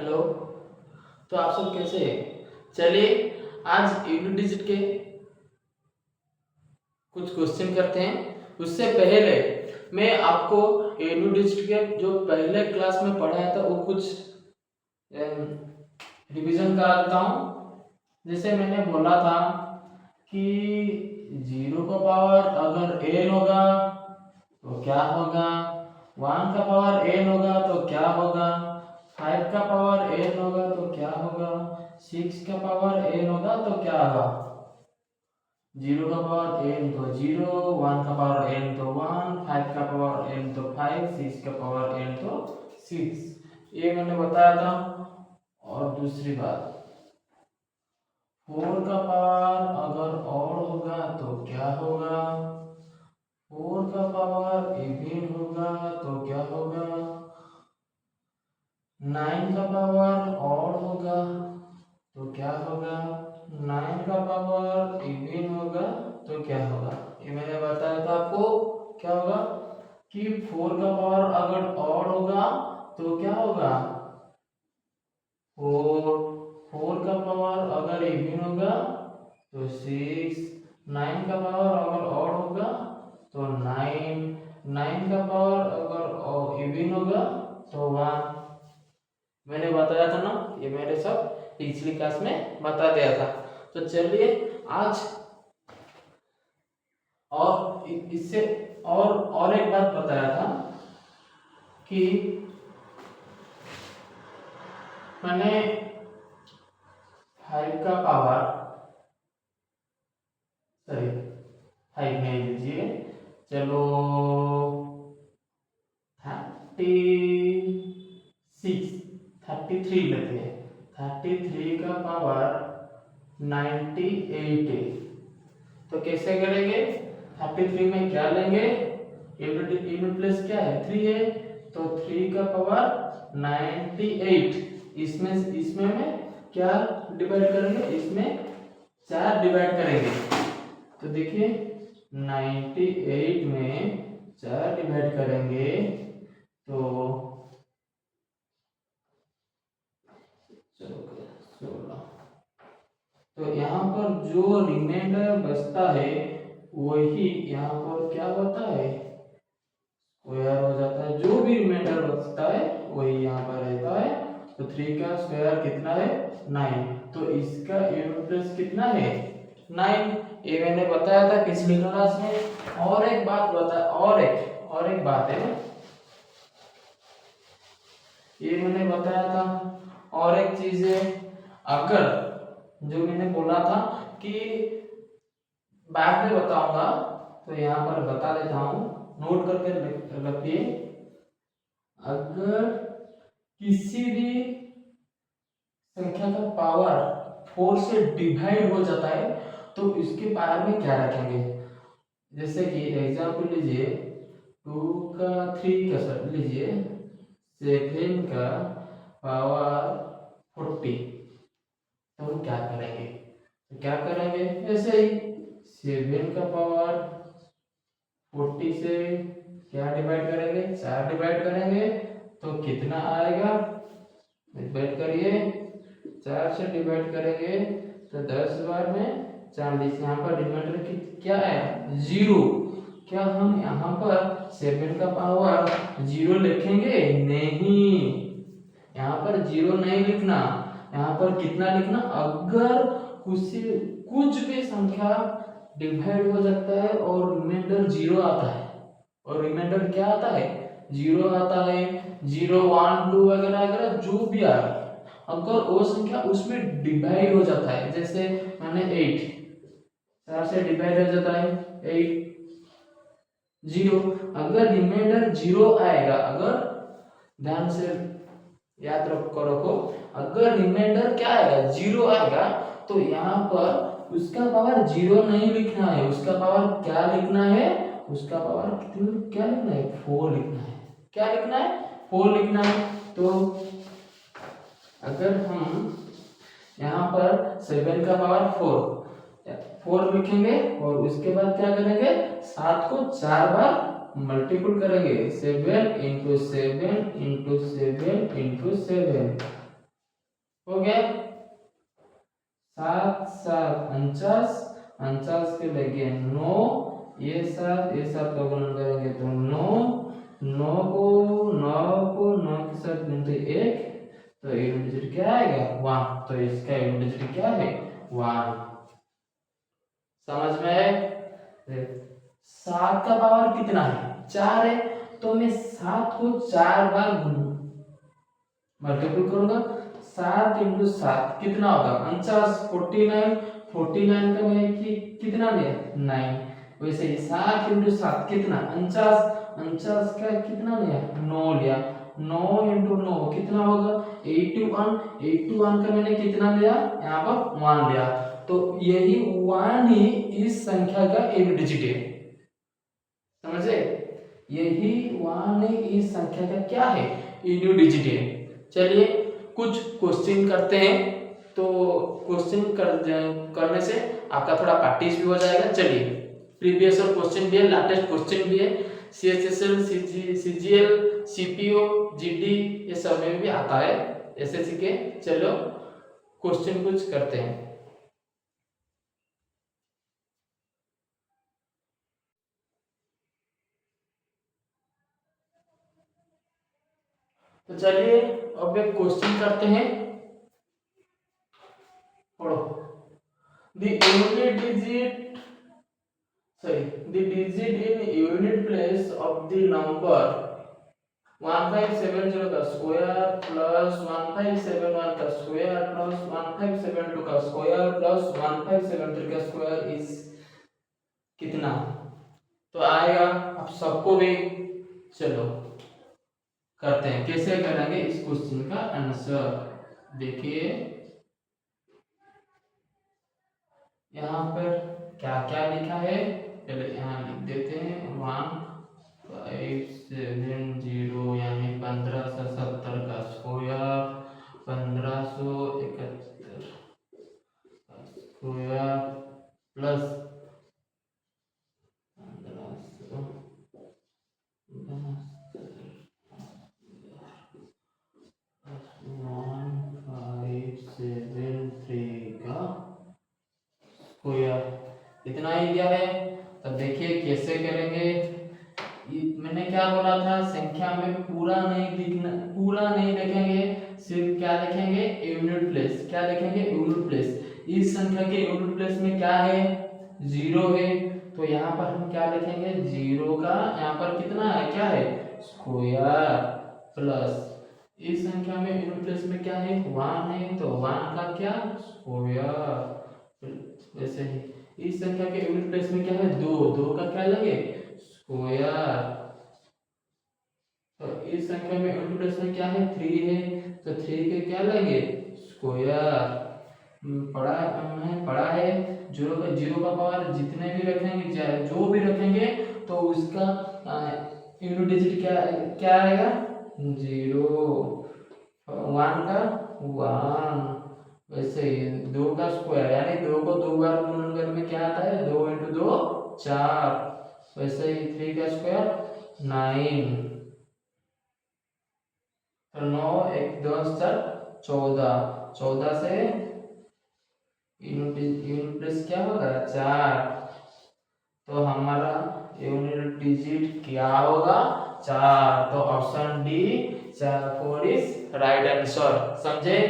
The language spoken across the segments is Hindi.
हेलो। तो आप सब कैसे हैं? चलिए आज यूनिट डिजिट के कुछ क्वेश्चन करते हैं। उससे पहले मैं आपको यूनिट डिजिट के जो पहले क्लास में पढ़ाया था वो कुछ रिवीजन करा देता हूँ। जैसे मैंने बोला था कि 0 का पावर अगर n होगा तो क्या होगा, 1 का पावर n होगा तो क्या होगा, 5 का पावर n होगा तो क्या होगा, 6 का पावर n होगा तो क्या होगा। 0 का पावर n तो 0, 1 का पावर n तो 1, 5 का पावर n तो 5, 6 का पावर n तो 6, ये मैंने बताया था। और दूसरी बात, 4 का पावर अगर ऑड होगा तो क्या होगा, 4 का पावर इवन होगा तो क्या होगा, 9 का पावर ऑड होगा तो क्या होगा, 9 का पावर इवन होगा तो क्या होगा। ये मैंने बताया था आपको क्या होगा कि 4 का पावर अगर ऑड होगा तो क्या होगा, 4 का पावर अगर इवन होगा तो 6, 9 का पावर अगर ऑड होगा तो 9, 9 का पावर अगर इवन होगा तो 1। मैंने बताया था ना, ये मेरे सब पिछली क्लास में बता दिया था। तो चलिए आज और इससे और एक बात बताया था कि मैंने 5 का पावर, सॉरी 5 नहीं लीजिए, चलो 33 लेते हैं। 33 का पावर 98 है। तो कैसे करेंगे, 33 में क्या लेंगे, यूनिट प्लेस क्या है 3 है, तो 3 का पावर 98, इसमें में क्या डिवाइड करेंगे, इसमें 4 डिवाइड करेंगे। तो देखिए 98 में 4 डिवाइड करेंगे तो 16। तो यहाँ पर जो रिमाइंडर बचता है वही यहाँ पर क्या होता है, स्क्वायर हो जाता है। जो भी रिमाइंडर बचता है वही यहाँ पर रहता है। तो 3 का स्क्वायर कितना है 9, तो इसका यूनिट प्लेस कितना है 9। ये मैंने बताया था पिछली क्लास में। और एक बात और एक बात है, ये मैंने बताया था। और एक चीज है, अगर जो मैंने बोला था कि बाद में बताऊंगा, तो यहाँ पर बता देता हूँ, नोट करके रखिए। अगर किसी भी संख्या का पावर 4 से डिवाइड हो जाता है तो इसके पावर में क्या रखेंगे। जैसे कि एग्जांपल लीजिए 2 का 3 का सर लीजिए 7 का पावर 40, तो हम क्या करेंगे, तो क्या करेंगे ऐसे ही 7 का पावर 40 से क्या डिवाइड करेंगे, 4 डिवाइड करेंगे तो कितना आएगा, डिवाइड करिए 4 से डिवाइड करेंगे तो 10 बार में 40। यहाँ पर रिमाइंडर क्या है 0। क्या हम यहाँ पर 7 का पावर 0 लिखेंगे, नहीं, यहाँ पर 0 नहीं लिखना, यहाँ पर कितना लिखना, अगर कुछ भी संख्या डिवाइड हो जाता है और रिमाइंडर 0 आता है, और रिमाइंडर क्या आता है 0 आता है, 0 1 2 वगैरह वगैरह जो भी आ रहा है, अगर वो संख्या उसमें डिवाइड हो जाता है, जैसे मैंने 8 4 से डिवाइड हो जाता है 8 0, अगर रिमाइंडर 0 आएगा, अगर ध्यान से याद रखो, अगर रिमाइंडर क्या आएगा 0 आएगा तो यहाँ पर उसका पावर 0 नहीं लिखना है, उसका पावर क्या लिखना है, उसका पावर क्या लिखना है 4 लिखना है। क्या लिखना है 4 लिखना है। तो अगर हम यहाँ पर 7 का पावर 4 लिखेंगे और उसके बाद क्या करेंगे, 7 को 4 बार मल्टीपल करेंगे, 7 × 7 × 7 × 7, हो गया। 7 7 49, 49 के लगे 9, ये 7 का गुणन करेंगे तो 9, 9 को 9 के साथ गुणते 1, तो यूनिट डिजिट क्या आएगा 1, तो इसका यूनिट डिजिट क्या है 1। समझ में है? 7 का पावर कितना है 4 है, तो मैं 7 को 4 बार मल्टीपल करूंगा। 7 × 7 कितना होगा 49, 49, 49 का मैं कितना लिया 9। वैसे ही 7 × 7 कितना 49, 49 का कितना लिया 9 लिया। 9 × 9 कितना होगा 81, 81 का मैंने कितना लिया यहाँ पर 1 लिया। तो यही 1 ही इस संख्या का एक डिजिट है। समझे? यही 1 ही इस संख्या का क्या है यूनिट डिजिट है। चलिए कुछ क्वेश्चन करते हैं, तो क्वेश्चन करने से आपका थोड़ा प्रैक्टिस भी हो जाएगा। चलिए प्रीवियस और क्वेश्चन भी है, लेटेस्ट क्वेश्चन भी है, सीएचएसएल, सीजीएल, सीपीओ, जीडी ये सब में भी आता है एसएससी के। चलो क्वेश्चन कुछ करते हैं। तो चलिए अब एक क्वेश्चन करते हैं, पढ़ो। The digit in unit place of the number 1570 का स्क्वायर प्लस 1571 का स्क्वायर प्लस 1572 का स्क्वायर प्लस 1573 का स्क्वायर इज कितना? तो आएगा अब सबको भी। चलो करते हैं, कैसे करेंगे इस क्वेश्चन का आंसर। देखिए यहाँ पर क्या क्या लिखा है, पहले यहाँ लिख देते हैं 1570 यानी 1570 का स्क्वायर, 1571 का स्क्वायर प्लस 1573 का स्क्वायर, इतना ही दिया है। तब देखिए कैसे करेंगे। मैंने क्या बोला था, संख्या में पूरा नहीं लिखेंगे, सिर्फ क्या लिखेंगे यूनिट प्लेस। क्या लिखेंगे यूनिट प्लेस। इस संख्या के यूनिट प्लेस में क्या है 0 है, तो यहाँ पर हम क्या लिखेंगे 0 का यहाँ पर कितना है क्या है स्क्वायर प्लस इस संख्या में यूनिट प्लेस में क्या है 1 है, तो 1 का क्या स्क्वायर। वैसे ही इस संख्या के यूनिट प्लेस में क्या है 2, 2 का क्या लगे स्क्वायर। तो इस संख्या में यूनिट प्लेस में क्या है 3 है, तो 3 के क्या लगे स्क्वायर। पढ़ा है 0 का पावर जितने भी रखेंगे जो भी रखेंगे तो उसका यूनिट डिजिट क्या आएगा 0, 1 का 1। वैसे ही 2 का स्क्वायर यानी 2 को 2 बार गुणन करने में क्या आता है 2 × 2 4। वैसे ही 3 का स्क्वायर 9, तो 9 1 2 4 14, 14 से यूनिट प्लेस क्या होगा 4, तो हमारा यूनिट डिजिट क्या होगा 4। तो option D 4 is right answer. समझे?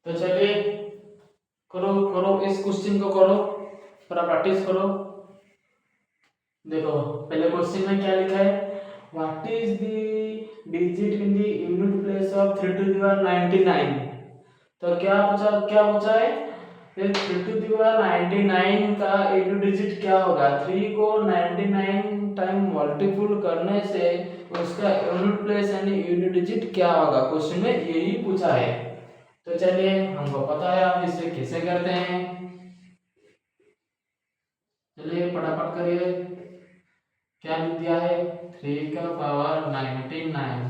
तो चलिए करो करो इस क्वेश्चन को करो, थोड़ा प्रैक्टिस करो। देखो पहले क्वेश्चन में क्या लिखा है what is the digit in the unit place of 399। तो क्या पूछा है 399 का यूनिट डिजिट क्या होगा। 3 को 99 टाइम मल्टीपल करने से उसका यूनिट प्लेस यानी यूनिट डिजिट क्या होगा, क्वेश्चन में यही पूछा है। तो चलिए हमको पता है आप इसे कैसे करते हैं। चलिए फटाफट करिए। क्या लिख दिया है? 3 का पावर 99।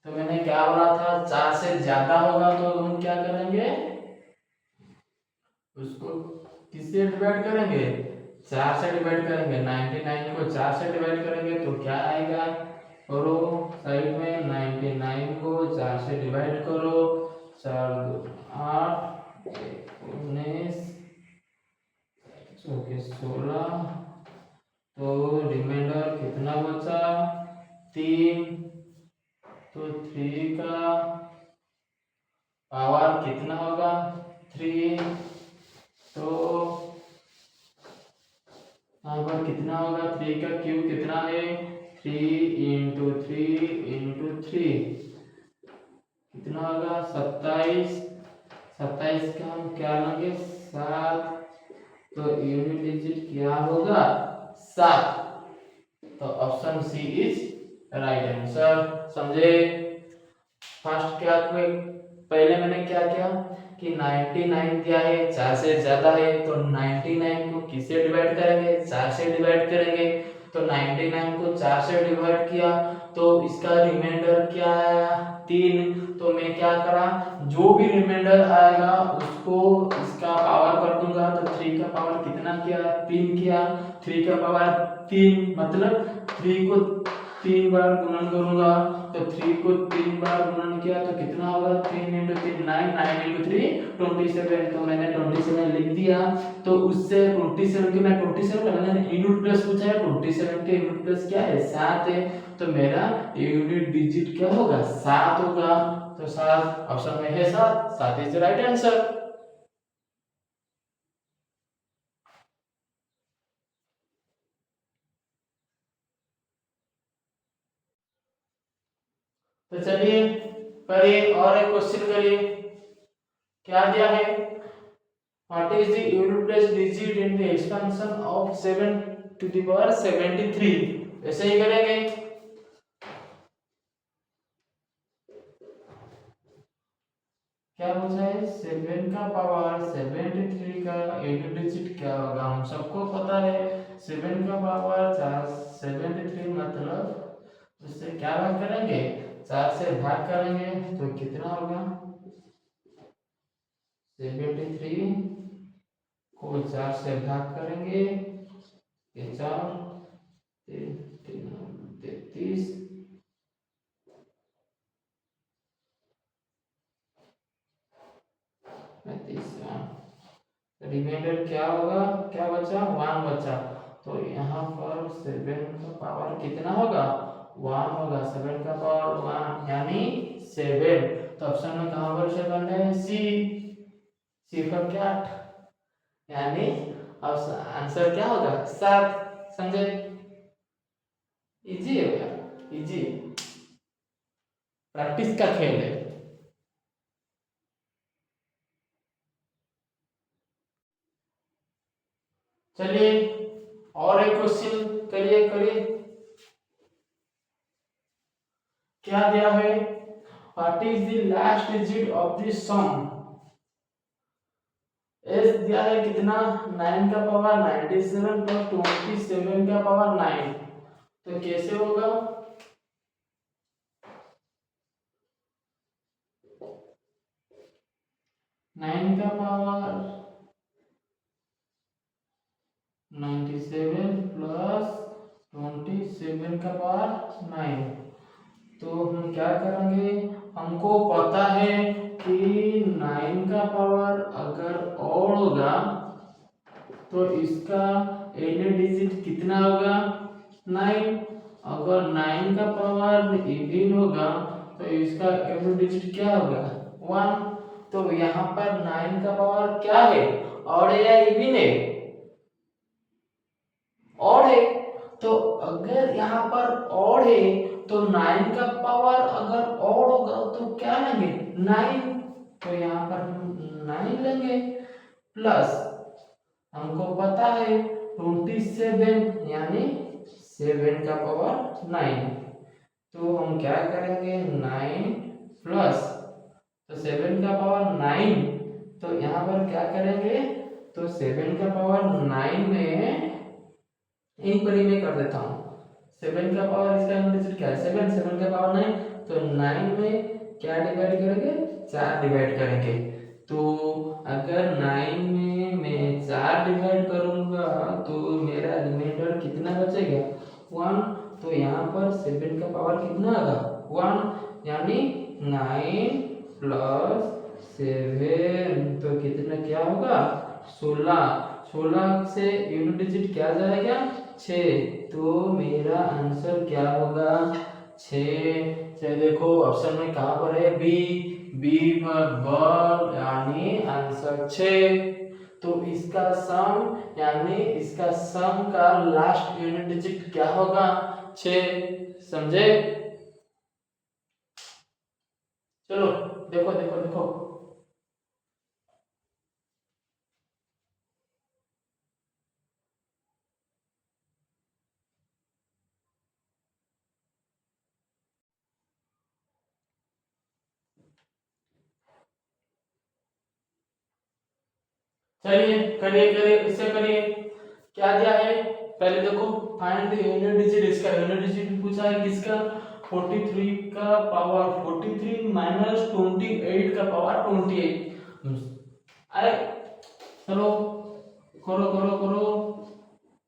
तो मैंने क्या बोला था, 4 से ज्यादा होगा तो हम क्या करेंगे, उसको किससे डिवाइड करेंगे? 4 से डिवाइड करेंगे। 99 को 4 से डिवाइड करेंगे तो क्या आएगा? करो साइड में, 99 को 4 से डिवाइड करो। 4 2 8, 19, 16। तो रिमाइंडर कितना बचा? 3। तो 3 का पावर कितना होगा? 3। तो यहाँ पर कितना होगा? 3 का क्यूब कितना है? 3 × 3 × 3 कितना होगा? 27। 27 का हम क्या लेंगे? 7। तो यूनिट डिजिट क्या होगा? 7। तो option C is right answer. समझे? फर्स्ट क्या कोई, पहले मैंने क्या किया कि 99 दिया है, 4 से ज्यादा है, तो 99 को किससे डिवाइड करेंगे? 4 से डिवाइड करेंगे। तो 99 को 4 से डिवाइड किया तो इसका रिमाइंडर क्या आया? 3। तो मैं क्या करा, जो भी रिमाइंडर आएगा उसको इसका पावर कर दूंगा। तो 3 का पावर कितना किया? 3 किया। 3 का पावर 3 मतलब 3 को 3 बार गुणन करूंगा। तो 3 को 3 बार गुणन किया तो कितना होगा? 3 × 3 9, 9 × 3 27। तो मैंने 27 लिख दिया। तो उससे 27 के, मैं 27 मैंने यूनिट प्लेस पूछा है, 27 के यूनिट प्लेस क्या है? 7 है। तो मेरा यूनिट डिजिट क्या होगा? 7 होगा। तो 7 ऑप्शन में है, 7। 7 इज द राइट आंसर। तो चलिए करिए, और एक क्वेश्चन करिए। क्या दिया है? What is the unit place digit in the expansion of 7⁻73? ऐसे ही करेंगे। क्या पूछा है? 7 का पावर 73 का यूनिट डिजिट क्या होगा? हम सबको पता है 7 का पावर 73 मतलब उससे क्या भाग करेंगे? 4 से भाग करेंगे तो कितना होगा? 73 को 4 से भाग करेंगे, 4 33। रिमाइंडर क्या होगा? क्या बचा? 1 बचा। तो यहाँ पर 7 का पावर कितना होगा? 1 होगा। 7 का पावर 1 यानी 7। तो ऑप्शन में कहाँ पर 7 है? सी। सी पर क्या? 8 यानी आंसर क्या होगा? 7। समझे? इजी है यार, इजी। प्रैक्टिस का खेल है। चलिए और एक क्वेश्चन करिए करिए। क्या दिया है? What is the last digit of the sum? S दिया है कितना? 9 का पावर 97 प्लस 27 का पावर 9। तो कैसे होगा? 9 का पावर 97 प्लस 27 का पावर 9। तो हम क्या करेंगे? हमको पता है कि 9 का पावर अगर और होगा तो इसका यूनिट डिजिट कितना होगा? 9। अगर 9 का पावर इवन होगा तो इसका यूनिट डिजिट क्या होगा? 1। तो यहाँ पर 9 का पावर क्या है? और या इवन है? और है। तो अगर यहाँ पर और है तो 9 का पावर अगर और होगा तो क्या लेंगे? 9। तो यहाँ पर हम 9 लेंगे। प्लस हमको पता है 27 यानी 7 का पावर 9। तो हम क्या करेंगे? 9 प्लस, तो 7 का पावर 9। तो यहाँ पर क्या करेंगे? तो 7 का पावर 9 में यहीं पर ही मैं कर देता हूँ। 7 का पावर इसका यूनिट डिजिट क्या है 7, 7 का पावर 9, तो 9 में क्या डिवाइड करेंगे 4 डिवाइड करेंगे। तो अगर 9 में मैं 4 डिवाइड करूंगा तो मेरा रिमाइंडर कितना बचेगा 1। तो यहाँ पर 7 का पावर कितना आएगा 1, यानी 9 प्लस 7 तो कितना क्या होगा 16। 16 से यूनिट डिजिट क्या जाएगा 6, तो मेरा आंसर क्या होगा 6। देखो ऑप्शन में कहाँ पर है बी, बी पर बल यानी आंसर 6। तो इसका सम यानी इसका सम का लास्ट यूनिट डिजिट क्या होगा 6, समझे। चलो देखो देखो देखो, चलिए करिए करिए इससे करिए। क्या दिया है पहले देखो, फाइंड द यूनिट डिजिट, इसका यूनिट डिजिट पूछा है किसका 43 का पावर 43 माइनस 28 का पावर 28। अरे चलो करो करो करो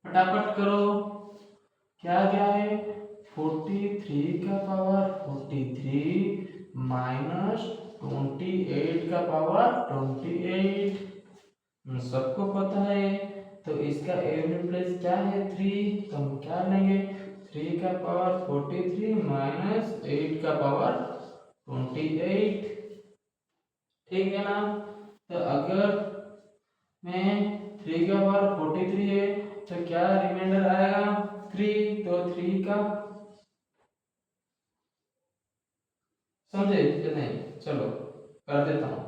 फटाफट करो। क्या क्या है 43 का पावर 43 माइनस 28 का पावर 28 सबको पता है। तो इसका यूनिट प्लेस क्या है 3, तो हम क्या लेंगे 3 का पावर 43 माइनस 8 का पावर 28, ठीक है ना। तो अगर में 3 का पावर 43 है तो क्या रिमाइंडर आएगा 3, तो 3 का समझे कि नहीं, चलो कर देता हूँ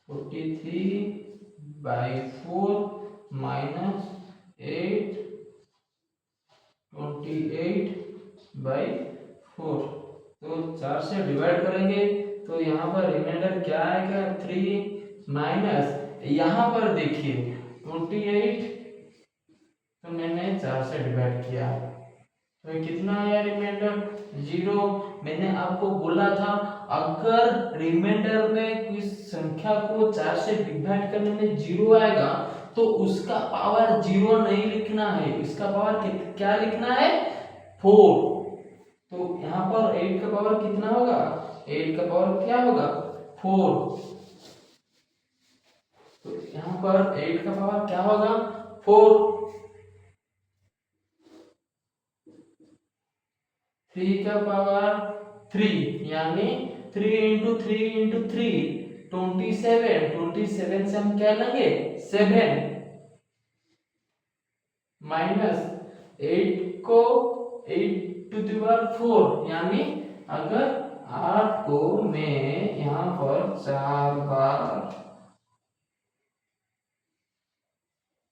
43/4 माइनस 8 28/4, तो 4 से डिवाइड करेंगे तो यहाँ पर रिमाइंडर क्या आएगा 3 माइनस यहाँ पर देखिए 28, तो मैंने 4 से डिवाइड किया तो कितना आया रिमाइंडर 0। मैंने आपको बोला था अगर रिमाइंडर में किसी संख्या को 4 से डिवाइड करने में 0 आएगा तो उसका पावर 0 नहीं लिखना है, इसका पावर क्या लिखना है 4। तो यहाँ पर 8 का पावर कितना होगा 8 का पावर क्या होगा 4, तो यहाँ पर 8 का पावर क्या होगा 4। 3 का पावर 3 यानी 3 इंटू 3 इंटू 3 27, 27 से हम क्या लेंगे 7 माइनस 8 को 8 टू द पावर 4, यानी अगर 8 को मैं यहाँ पर 4 बार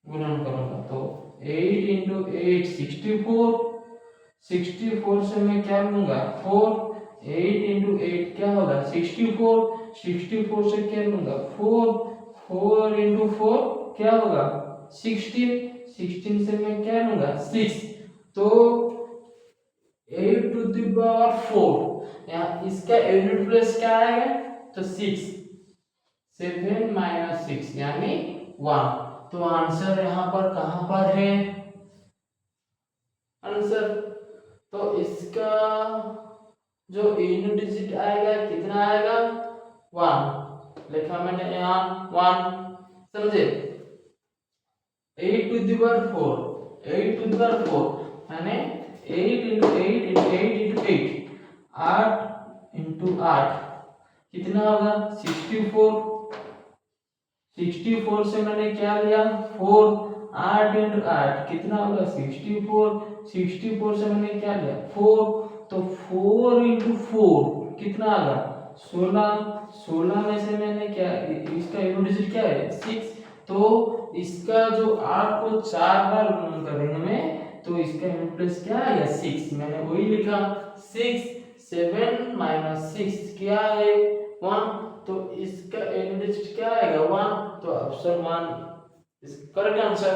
गुणन करूंगा तो 8 इंटू 8 64, 64 से मैं क्या लूंगा 4, 8 इंटू 8 क्या होगा 64, 64 से क्या लूंगा 4, 4 इंटू 4 क्या होगा 16, 16 से मैं क्या लूंगा 6, तो 8 टू द पावर 4 यहाँ इसका यूनिट प्लेस क्या आएगा तो 6, 7 माइनस 6 यानी 1। तो आंसर यहाँ पर कहाँ पर है आंसर, तो इसका जो यूनिट डिजिट आएगा कितना आएगा 1, लिखा मैंने यहाँ 1, समझे। 8 to the power 4, 8 to the power 4 यानी 8 इंटू 8 इंटू 8 इंटू 8, 8 इंटू 8 कितना होगा 64, 64 से मैंने क्या लिया 4, 8 इंटू 8 कितना होगा 64, 64 से मैंने क्या लिया 4, तो 4 इंटू 4 कितना आएगा 16, 16 में से मैंने क्या इसका यूनिट डिजिट क्या है 6, तो इसका जो 8 को 4 बार गुणन करेंगे में तो इसका यूनिट प्लेस क्या आएगा 6, मैंने वही लिखा 6, 7 माइनस 6 क्या है 1, तो इसका यूनिट डिजिट क्या आएगा 1, तो ऑप्शन 1 इज करेक्ट आंसर।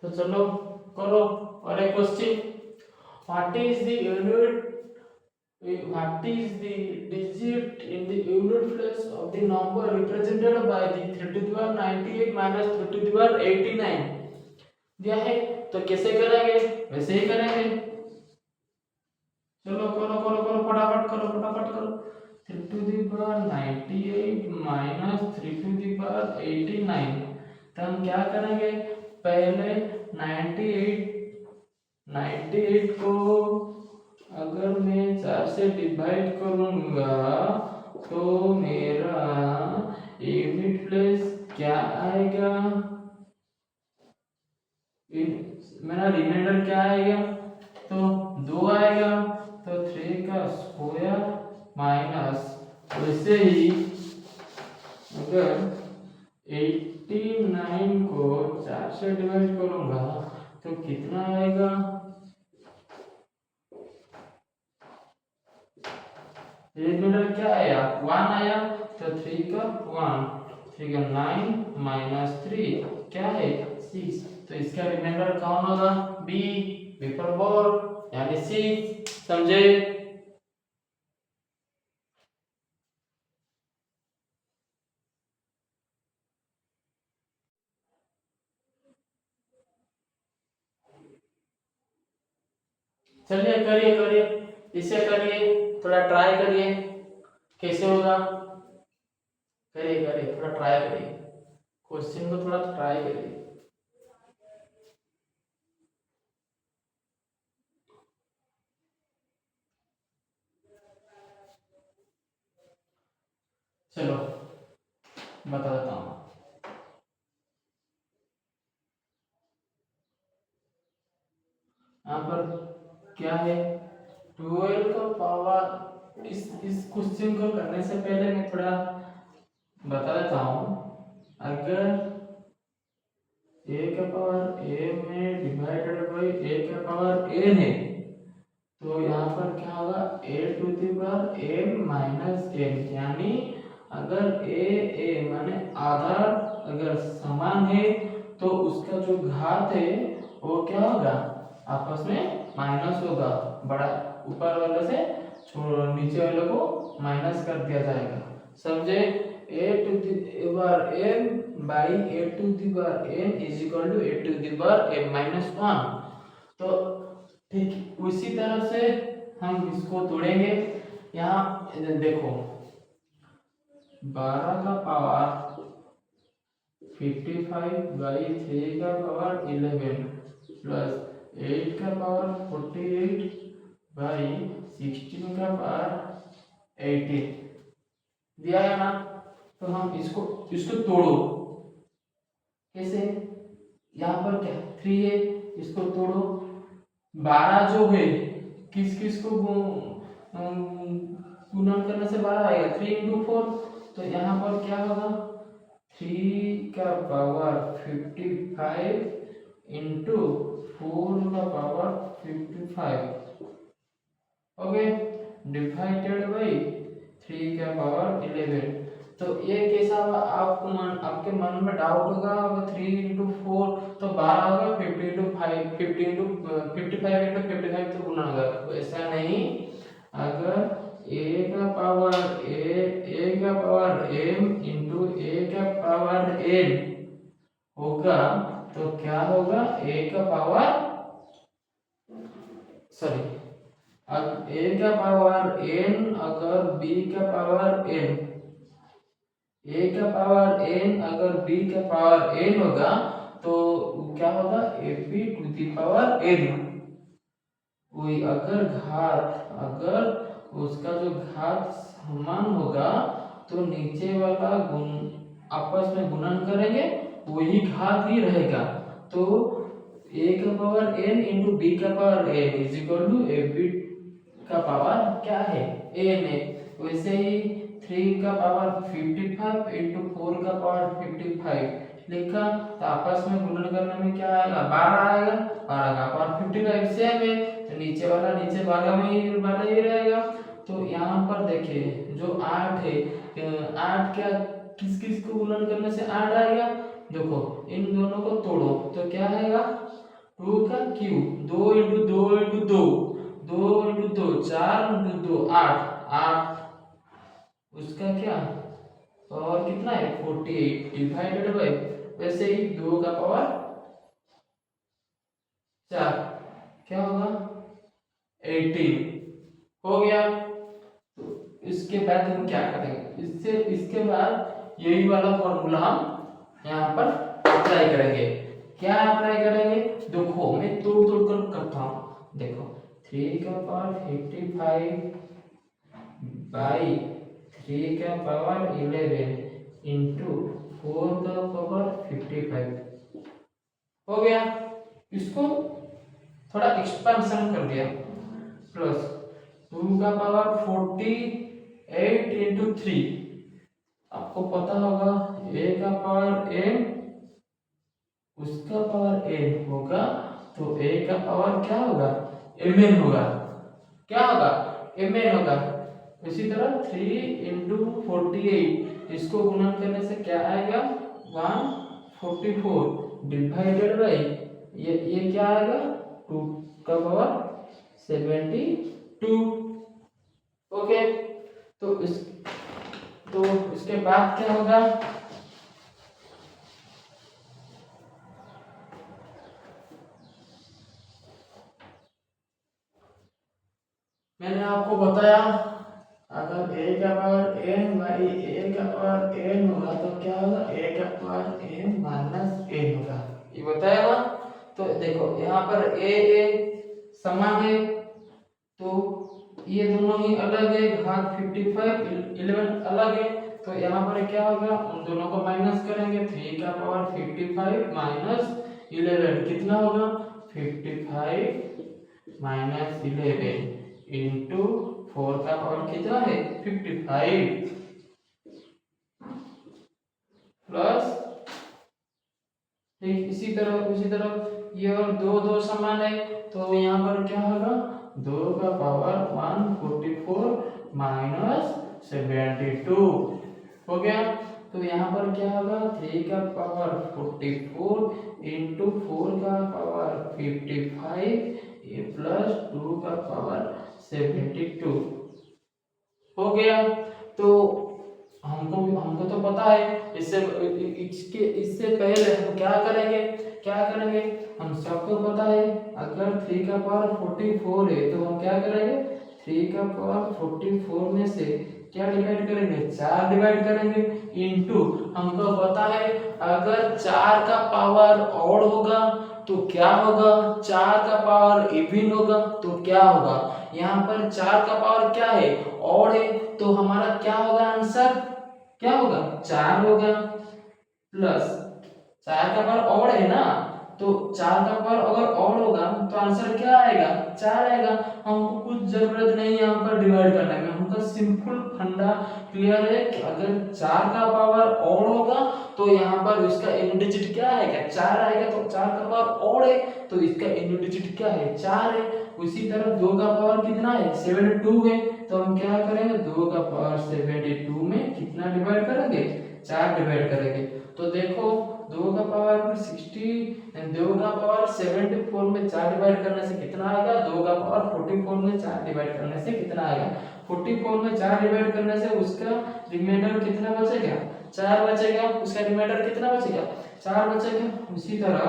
तो चलो करो। और एक question, what is the unit, what is the digit in the unit place of the number represented by the 3 to the power 98 minus 3 to the power 89 दिया है। तो कैसे करेंगे, वैसे ही करेंगे। चलो करो करो करो फटाफट करो फटाफट करो। 3 to the power 98 minus 3 to the power 89, तो हम क्या करेंगे, पहले 98 को अगर मैं 4 से डिवाइड करूंगा तो मेरा यूनिट प्लेस क्या आएगा, मेरा रिमाइंडर क्या आएगा, तो 2 आएगा। तो 3 का स्क्वायर माइनस, वैसे ही अगर 89 को 4 से डिवाइड करूंगा तो कितना आएगा, रिमाइंडर क्या आया, 1 आया। तो 3 का 1, 3 का 9 माइनस 3 क्या है 6। तो इसका रिमाइंडर कौन होगा, बी, बी फॉर बॉल यानी 6। समझे। चलिए करिए करिए, इसे करिए, थोड़ा ट्राई करिए कैसे होगा, करिए करिए थोड़ा ट्राई करिए, क्वेश्चन को थोड़ा ट्राई करिए। चलो बता देता हूँ। यहाँ पर क्या है, 12 का पावर, इस क्वेश्चन को करने से पहले मैं थोड़ा बता देता हूँ। अगर a का पावर a में डिवाइडेड बाई a का पावर n है तो यहाँ पर क्या होगा, a to the power m minus n, यानी अगर a माने आधार अगर समान है तो उसका जो घात है वो क्या होगा, आपस में माइनस होगा, बड़ा ऊपर वाले से नीचे वाले को माइनस कर दिया जाएगा। समझे। a to the power m by a to the power n is equal to a to the power m minus 1। तो ठीक उसी तरह से हम इसको तोड़ेंगे। यहाँ देखो 12 का पावर 55 बाई 3 का पावर 11 प्लस 8 का पावर 48 बाई 16 का पावर 18 दिया है ना। तो हम इसको तोड़ो, कैसे, यहाँ पर क्या 3 है, इसको तोड़ो। 12 जो है किस किस को गुणन करने से 12 आएगा, 3 into 4। तो यहाँ पर क्या होगा, 3 का पावर 55 इंटू 4 का पावर 55, ओके, डिवाइडेड बाई 3 का पावर 11। तो ये कैसा होगा, आपके मन में डाउट होगा, 3 into 4 तो 12 होगा, 50 into 5 50 into 55 into 55 तो गुना होगा। तो ऐसा नहीं, अगर a का पावर m इंटू a का पावर n होगा तो क्या होगा, a का पावर n अगर b का पावर n, a का पावर n अगर b का पावर n होगा तो क्या होगा, ab to the power n। वही अगर उसका जो घात समान होगा तो नीचे वाला गुण आपस में गुणन करेंगे, वही घात ही रहेगा। तो a का पावर n इंटू b का power n is equal to ab का पावर क्या है, n है। वैसे ही 3 का पावर 55 इंटू 4 का पावर 55 लिखा, तो आपस में गुणन करने में क्या आएगा, 12 आएगा, 12 का पावर 55 सेम है, तो नीचे वाला में ही रहेगा। तो यहाँ पर देखिए जो 8 है, 8 क्या किस किस को गुणन करने से 8 आएगा, देखो इन दोनों को तोड़ो तो क्या है आएगा 2 का cube, 2 into 2 into 2, 2 into 2 4 into 2 8, 8 उसका क्या पावर कितना है 48 डिवाइडेड बाय वैसे ही 2 का पावर 4 क्या होगा 18 हो गया। तो इसके बाद हम क्या करेंगे, इसके बाद यही वाला फॉर्मूला हम यहाँ पर अप्लाई करेंगे। क्या अप्लाई करेंगे, देखो मैं तोड़ तोड़ कर करता हूँ। देखो 3 का पावर 55 बाई 3 का पावर 11 इंटू 4 का पावर 55 हो गया। इसको थोड़ा एक्सपेंशन कर दिया, प्लस 2 का पावर 48 इंटू 3, आपको पता होगा a का पावर n उसका पावर n होगा, तो a का पावर क्या होगा mn होगा, क्या होगा mn होगा। इसी तरह 3 इंटू 48 इसको गुणन करने से क्या आएगा 144 डिवाइडेड बाई ये क्या आएगा 2 का पावर 72। ओके, तो इसके बाद क्या होगा, मैंने आपको बताया अगर a का पावर n बाई a का पावर n होगा तो क्या होगा a का पावर n माइनस n होगा, ये बताया ना। तो देखो यहाँ पर a समान है, तो ये दोनों ही अलग है, घात 55 11 अलग है, तो यहाँ पर क्या होगा उन दोनों को माइनस करेंगे। 3 का पावर 55 माइनस 11 कितना होगा 55 माइनस 11 इंटू 4 का पावर कितना है 55 प्लस, ठीक इसी तरह ये और दो समान है, तो यहाँ पर क्या होगा 2 का पावर 144 माइनस 72 हो गया। तो यहाँ पर क्या होगा 3 का पावर 44 इंटू 4 का पावर 55 प्लस 2 का पावर 72 हो गया। तो हमको तो पता है, इससे पहले हम क्या करेंगे हम सबको पता है अगर 3 का पावर 44 है तो हम क्या करेंगे 3 का पावर 44 में से क्या डिवाइड करेंगे 4 डिवाइड करेंगे, इंटू हमको पता है अगर 4 का पावर ऑड होगा तो क्या होगा 4 का पावर इवन होगा तो क्या होगा, यहाँ पर 4 का पावर क्या है ऑड है, तो हमारा क्या होगा आंसर क्या होगा 4 होगा, प्लस 4 का पावर ऑड है ना, तो 4 का पावर अगर ऑड होगा तो आंसर क्या आएगा 4 आएगा। हमको कुछ जरूरत नहीं यहाँ पर डिवाइड करने में, हमका सिंपल फंडा क्लियर है कि अगर 4 का पावर ऑड होगा तो यहाँ पर इसका n डिजिट क्या आएगा 4 आएगा, तो 4 का पावर ऑड है तो इसका n डिजिट क्या है 4 है। उसी तरह 2 का पावर कितना है 72 है, तो हम क्या करेंगे 2 का पावर 72 में कितना डिवाइड करेंगे 4 डिवाइड करेंगे। तो देखो 2 का पावर 60 2 का पावर 74 में 4 डिवाइड करने से कितना आएगा, 2 का पावर 44 में 4 डिवाइड करने से कितना आएगा 44 में 4 डिवाइड करने से उसका रिमाइंडर कितना बचेगा 4 बचेगा, उसका रिमाइंडर कितना बचेगा 4 बचेगा। उसी तरह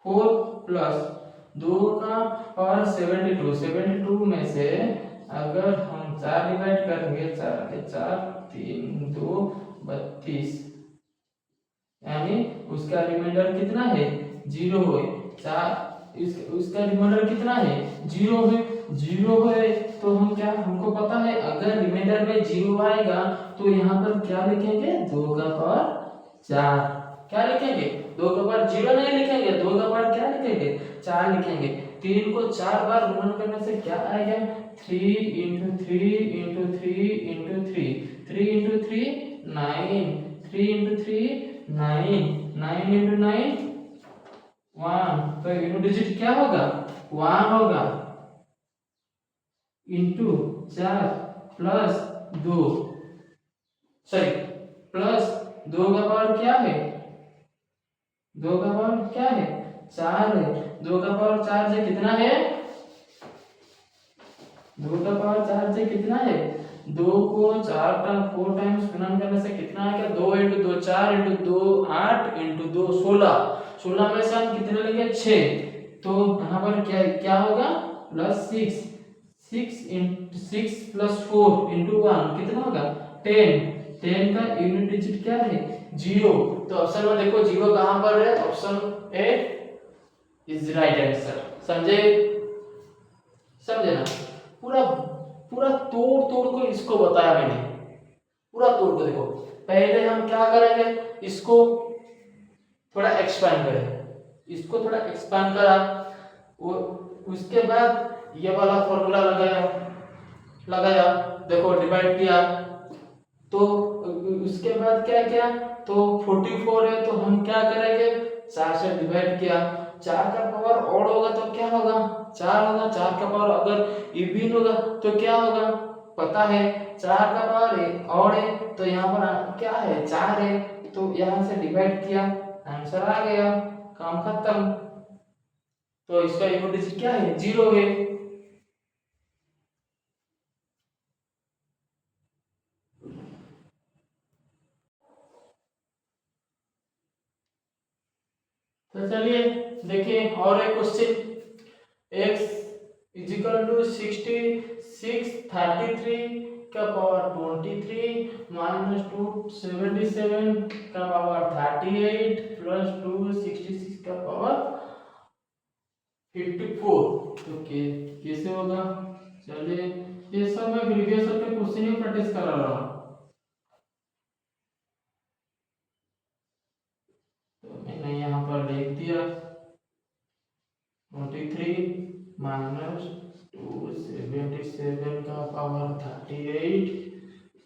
4 प्लस 2 का पावर 72 में से अगर हम 4 डिवाइड करेंगे 4 के 4 3 2 32, यानी उसका रिमाइंडर कितना है 0 है, 4 उसका रिमाइंडर कितना है 0 है। तो हम क्या हमको पता है अगर रिमाइंडर में 0 आएगा तो यहाँ पर क्या लिखेंगे 2 का पावर 4, क्या लिखेंगे 2 का पावर 0 नहीं लिखेंगे, 2 का पावर क्या लिखेंगे 4 लिखेंगे। 3 को 4 बार गुणन करने से क्या आएगा 3 into 3 into 3 into 3 3 into 3 9 3 into 3 9 9 into 9 1, तो यूनिट डिजिट क्या होगा 1 होगा, इंटू 4 प्लस 2 सॉरी प्लस 2 का पावर क्या है दो का पावर क्या है, 4 है। 2 का पावर 4 से कितना है, 2 का पावर 4 से कितना है, 2 को 4 टाइम्स गुणन करने से कितना आएगा, 2 इंटू 2 4 इंटू 2 8 इंटू 2 16, 16 में से हम कितने लेंगे 6, तो यहाँ पर क्या क्या होगा प्लस 6, 6 प्लस 4 इंटू 1 कितना होगा 10, 10 का यूनिट डिजिट क्या है 0, तो ऑप्शन में देखो 0 कहाँ पर है, option A is right answer. समझे, समझे ना, पूरा पूरा तोड़ तोड़ को इसको बताया मैंने, पूरा तोड़ को देखो। पहले हम क्या करेंगे, इसको थोड़ा एक्सपांड करें, इसको थोड़ा एक्सपांड करा, वो उसके बाद ये वाला फॉर्मूला लगाया, लगाया देखो डिवाइड किया, तो उसके बाद क्या किया, तो 44 है तो हम क्या करेंगे 4 से डिवाइड किया, 4 का पावर ऑड होगा तो क्या होगा 4 होगा, 4 का पावर अगर इवन होगा तो क्या होगा पता है, 4 का पावर ऑड है तो यहाँ पर क्या है 4 है, तो यहाँ से डिवाइड किया आंसर आ गया, काम खत्म। तो इसका यूनिट डिजिट क्या है 0 है। तो चलिए देखिए और एक question, x is equal to 66 33 का पावर 23 माइनस 277 का पावर 38 प्लस 266 का पावर 54, तो कैसे होगा, चलिए ये सब मैं प्रीवियस ईयर के क्वेश्चन ही प्रैक्टिस कर रहा हूँ, तो मैंने यहाँ पर लिख दिया 23 माइनस 277 का पावर 38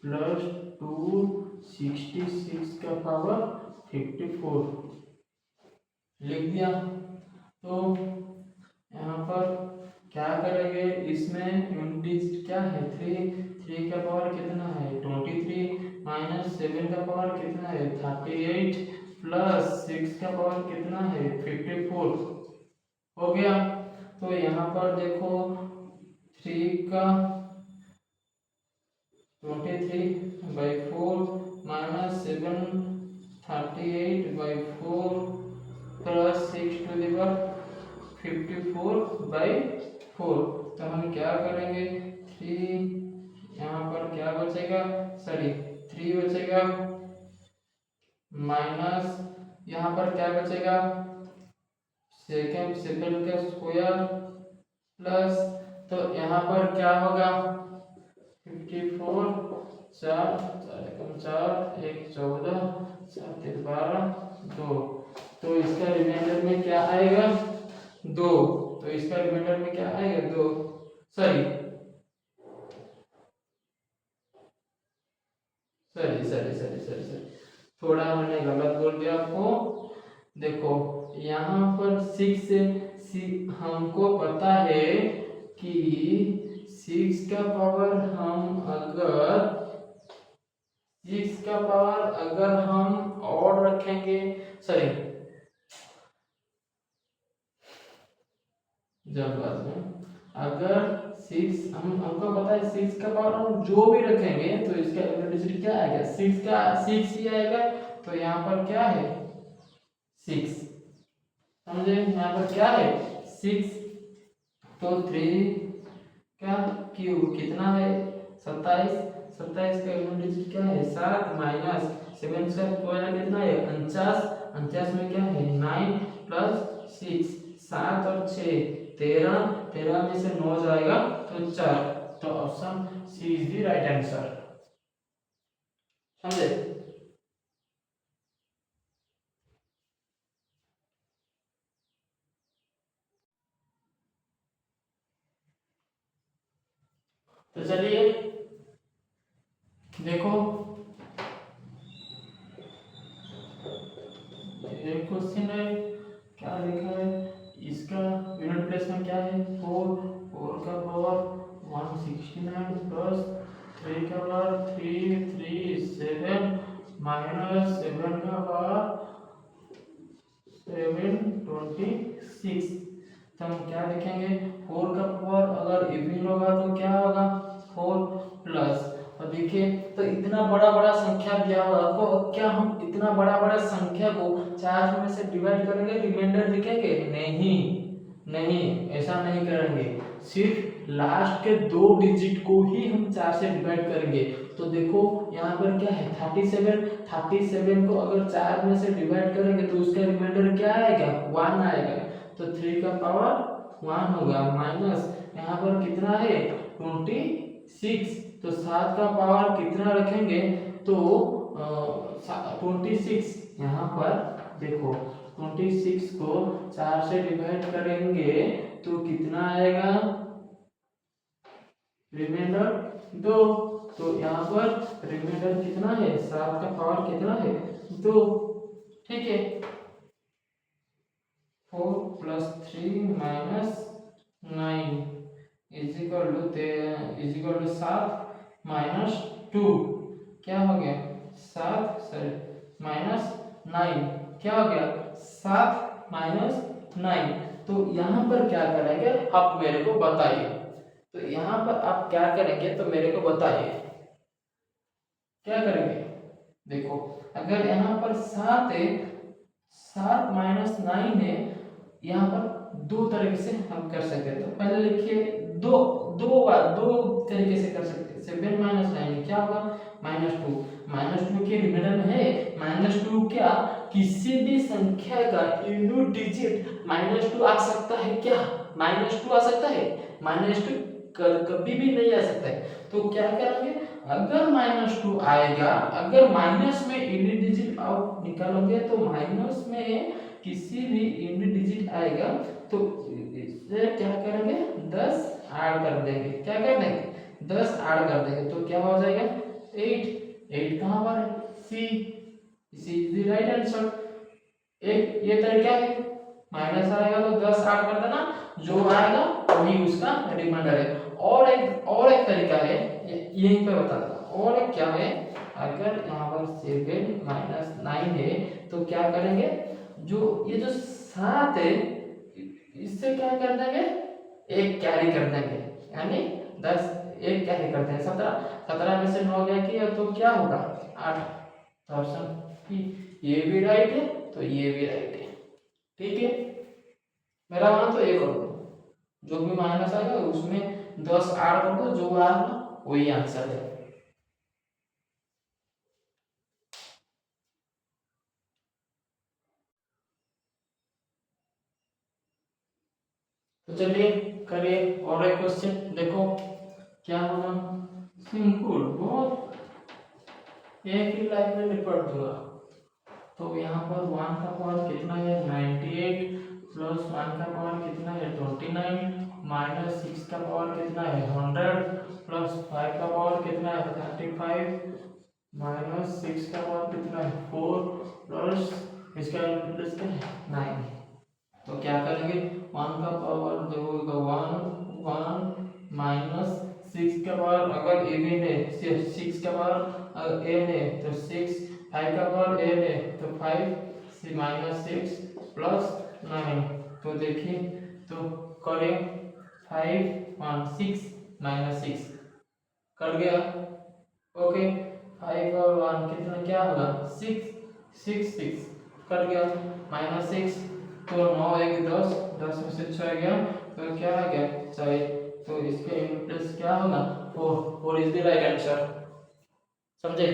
प्लस 266 का पावर 54 लिख दिया। तो यहाँ पर क्या करेंगे, इसमें यूनिट क्या है 3 का पावर कितना है 23 माइनस 7 का पावर कितना है 38 प्लस 6 का पावर कितना है 54 हो गया। तो यहाँ पर देखो 3 का 23/4 minus 7 38/4 plus 6 to the power 54/4, तो हम क्या करेंगे 3 यहाँ पर क्या बचेगा, सॉरी 3 बचेगा माइनस यहाँ पर क्या बचेगा सेकेंड 7 का स्क्वायर प्लस, तो यहाँ पर क्या होगा 54 4 4 1 14 7 12 2, तो इसका रिमाइंडर में क्या आएगा 2, तो इसका रिमाइंडर में क्या आएगा 2, sorry sorry sorry sorry sorry sorry थोड़ा मैंने गलत बोल दिया आपको। देखो यहाँ पर 6 हमको पता है कि 6 का पावर हम अगर 6 का पावर अगर हम और रखेंगे, सॉरी जल्दबाज में, अगर 6 हमको पता है 6 का पावर हम जो भी रखेंगे तो इसका यूनिट डिजिट क्या आएगा 6 का 6 ही आएगा, तो यहाँ पर क्या है 6, समझे यहाँ पर क्या है 6, तो 3 का क्यूब कितना है 27, 27 का यूनिट डिजिट क्या है 7 माइनस 7 का स्क्वायर कितना है 49, 49 में क्या है 9 प्लस 6 7 और 6 13, 13 में से 9 जाएगा तो 4, तो option C is the right answer. समझे, तो चलिए देखो एक क्वेश्चन है, क्या लिखा है, इसका यूनिट प्लेस में क्या है 4, 4 का पावर 169 प्लस 3 का पावर 337 माइनस 7 का पावर 26। तो हम क्या लिखेंगे, 4 का पावर अगर इवन होगा तो क्या होगा 4 प्लस, और देखिए तो इतना बड़ा बड़ा संख्या दिया हुआ तो क्या हम इतना बड़ा बड़ा संख्या को 4 में से डिवाइड करेंगे, रिमाइंडर लिखेंगे? नहीं, नहीं, ऐसा नहीं करेंगे। सिर्फ लास्ट के 2 डिजिट को ही हम 4 से डिवाइड करेंगे। तो देखो यहाँ पर क्या है 37 को अगर 4 में से डिवाइड करेंगे तो उसका रिमाइंडर क्या आएगा 1 आएगा। तो 3 का पावर 1 होगा, माइनस यहाँ पर कितना है 26। तो 7 का पावर कितना रखेंगे तो 26। यहाँ पर देखो 26 को 4 से डिवाइड करेंगे तो कितना आएगा, रिमाइंडर 2। तो यहाँ पर रिमाइंडर कितना है, 7 का पावर कितना है 2। ठीक है, 4 plus 3 minus 9 is equal to 7 minus 2, क्या हो गया 7 सॉरी माइनस 9, क्या हो गया 7 माइनस 9। तो यहाँ पर क्या करेंगे आप मेरे को बताइए, तो यहाँ पर आप क्या करेंगे तो मेरे को बताइए क्या करेंगे। देखो अगर यहाँ पर 7 है, 7 माइनस 9 है, यहाँ पर 2 तरीके से हम कर सकते हैं। तो पहले लिखिए दो दो तरीके से कर सकते हैं। 7 माइनस 9 क्या होगा -2 के रिमाइंडर में है -2, क्या किसी भी संख्या का यूनिट डिजिट -2 आ सकता है क्या, -2 आ सकता है, -2 कभी भी नहीं आ सकता है। तो क्या करेंगे, अगर -2 आएगा, अगर माइनस में यूनिट डिजिट आउट निकालोगे तो माइनस में किसी भी यूनिट डिजिट आएगा तो इससे क्या करेंगे 10 ऐड कर देंगे, क्या कर देंगे 10 ऐड कर देंगे तो क्या हो जाएगा 8 कहाँ पर है सी इज द राइट आंसर। एक ये तरीका है, माइनस आएगा तो 10 ऐड कर देना, जो आएगा वही उसका रिमाइंडर है। और एक तरीका है, यहीं पे बता दूं, और एक क्या है, अगर यहाँ पर 7 माइनस 9 है तो क्या करेंगे, जो ये जो 7 है इससे क्या कर देंगे एक कैरी कर देंगे, यानी 10 एक कैरी करते हैं 17 में से 9 गया कि तो क्या होगा 8। तो ऑप्शन ये भी राइट है तो ये भी राइट है। ठीक है, मेरा माना तो ये कर दो, जो भी माइनस आएगा उसमें 10 ऐड कर दो, जो आएगा वही आंसर है। तो चलिए करिए और एक क्वेश्चन, देखो क्या होगा, सिंपल, बहुत एक ही लाइन में निपट दूंगा। तो यहाँ पर 1 का पावर कितना है 98 प्लस 1 का पावर कितना है 29 माइनस 6 का पावर कितना है 100 प्लस 5 का पावर कितना है 35 माइनस 6 का पावर कितना है 4 प्लस इसका इंटीग्रल क्या है 9। तो क्या करेंगे 1 का पावर देखो 1 माइनस 6 का पावर अगर इवन है 6 का पावर अगर n है तो 6, 5 का पावर n है तो 5 माइनस 6 प्लस 9। तो देखिए तो करें 5 1 6 माइनस 6 कर गया, ओके 5 और 1 कितना क्या होगा 6 कर गया माइनस 6, तो 9 एक 10 10 में से 6 गया तो क्या आ गया 6, तो इसके इंटीग्रल क्या होगा 4 इज द राइट आंसर, समझे।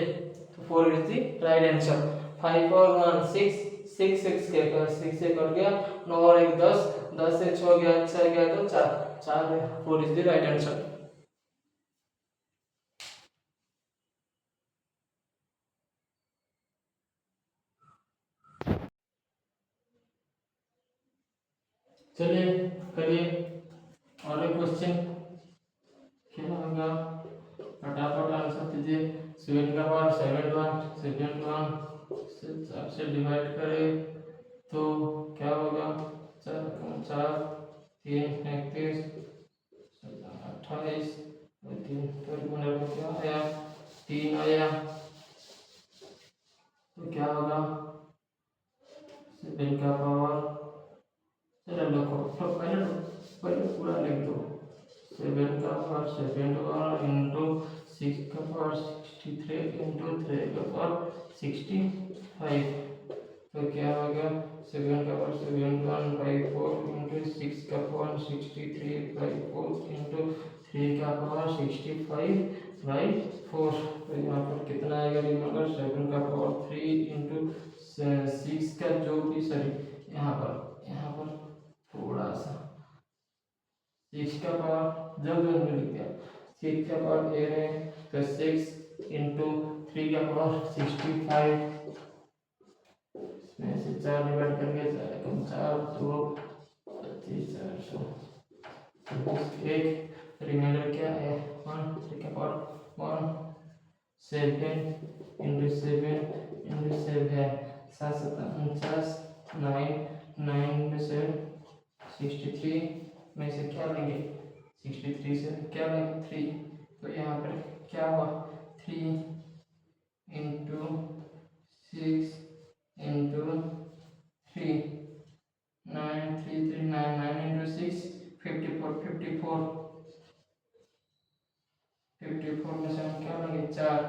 तो 4 इज द राइट आंसर। 5 और 1 6 के 6 से कट गया, 9 और 1 10 10 से 6 गया 6 गया तो 4 4 इज द राइट आंसर। चलिए करिए और एक क्वेश्चन, क्या होगा फटाफट आंसर दीजिए। 7 का पावर 7 से डिवाइड करें तो क्या होगा 4 3 31 28 3 क्या आया 3 आया, तो क्या होगा 7 का पावर लिखो, तो पहले पूरा लिख दो। 7 का पावर 7 इंटू 6 का पावर 63 इंटू 3 का पावर 65। तो क्या हो गया 7 का पावर 7/4 इंटू 6 का पावर 63/4 इंटू 3 का पावर 65/4। तो यहाँ पर कितना आएगा रिमाइंडर 7 का पावर 3 इंटू 6 का जो भी सॉरी यहाँ पर थोड़ा सा 6 का पावर जब लिख दिया 6 का पावर 8 है तो 6 इंटू 3 का पावर 65। इसमें से 4 डिवाइड करके 4 2 25 400 एक रिमाइंडर क्या है 1 3 का पावर 1 7 इंटू 7 इंटू 7 7 49 9 इंटू 7 63 में से क्या लेंगे 63 से क्या लेंगे 3। तो यहाँ पर क्या हुआ 3 इंटू 6 इंटू 3 9 3 3 9 9 इंटू 6 54 में से हम क्या लेंगे 4।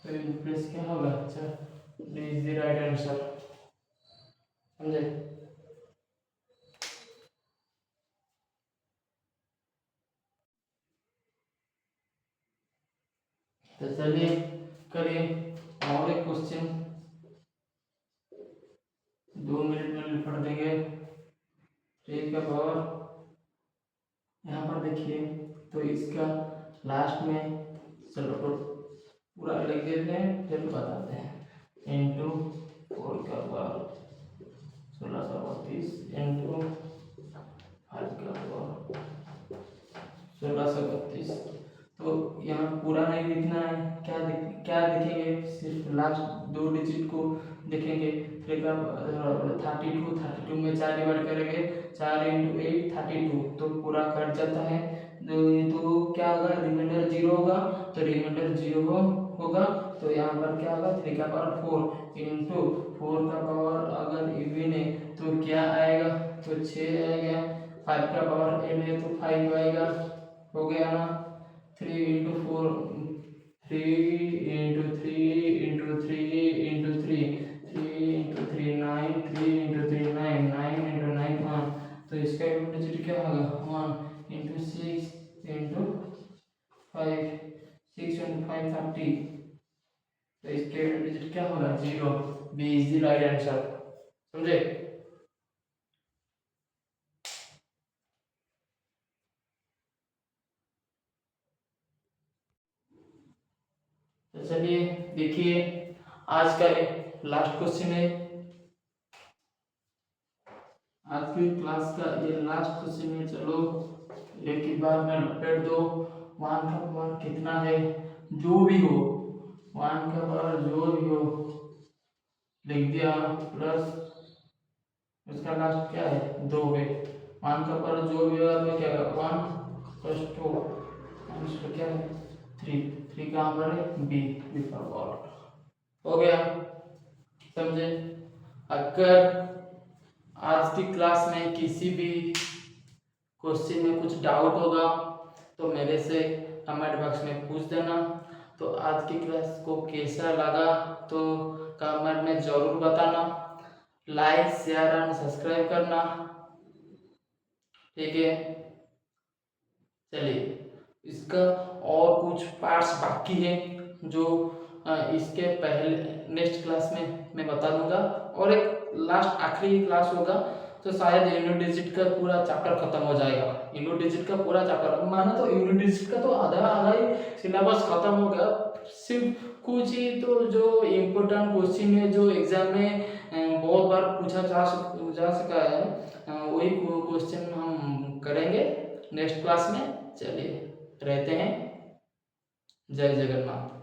तो प्लस क्या होगा 4 इज द राइट आंसर। समझे। तो चलिए करिए और एक क्वेश्चन 2 मिनट में पढ़ देंगे। 3 का पावर यहाँ पर देखिए तो इसका लास्ट में चलो पूरा लिख देते हैं फिर बताते हैं इंटू 4 का पावर 1632 इंटू 5 का पावर 1632। तो यहाँ पूरा नहीं लिखना है क्या लिखेंगे सिर्फ लास्ट 2 डिजिट को देखेंगे। फिर 32 में 4 डिवाइड करेंगे 4 इंटू 8 32 तो पूरा कट जाता है। तो क्या होगा रिमाइंडर 0 होगा तो रिमाइंडर 0 होगा तो यहाँ पर क्या होगा 3 का पावर 4 इंटू 4 का पावर अगर इवन है तो क्या आएगा तो 6 आएगा। 5 का पावर 8 है तो 5 आएगा हो गया ना। 3 into 4 3 into 3 into 3 into 3 3 into 3 9 3 into 3 9 9 into 9 1। तो इसका यूनिट डिजिट क्या होगा 1 इंटू 6 इंटू 5 6 इंटू 5 30। तो इसका यूनिट डिजिट क्या होगा 0। B is the right answer. समझे। तो चलिए देखिए आज का लास्ट क्वेश्चन है। आज की क्लास का ये लास्ट क्वेश्चन है। चलो एक ही बार में लपेट दो। 1 का पावर कितना है जो भी हो 1 का पावर जो भी हो लिख दिया प्लस इसका लास्ट क्या है 2 है। 1 का पावर जो भी होगा तो क्या होगा 1 प्लस 2 क्या है 3 कहाँ पर है बी पर पावर हो गया। समझे। अगर आज की क्लास में किसी भी क्वेश्चन में कुछ डाउट होगा तो मेरे से कमेंट बॉक्स में पूछ देना। तो आज की क्लास को कैसा लगा तो कमेंट में जरूर बताना। लाइक शेयर एंड सब्सक्राइब करना। ठीक है। चलिए इसका और कुछ पार्ट्स बाकी है जो इसके पहले नेक्स्ट क्लास में मैं बता दूंगा। और एक लास्ट आखिरी क्लास होगा तो शायद यूनिट डिजिट का पूरा चैप्टर खत्म हो जाएगा। यूनिट डिजिट का पूरा चैप्टर माना तो यूनिट डिजिट का तो आधा ही सिलेबस खत्म हो गया। सिर्फ कुछ ही तो जो इम्पोर्टेंट क्वेश्चन है जो एग्जाम में बहुत बार पूछा जा सका है वही क्वेश्चन हम करेंगे नेक्स्ट क्लास में। चलिए रहते हैं। जय जगन्नाथ।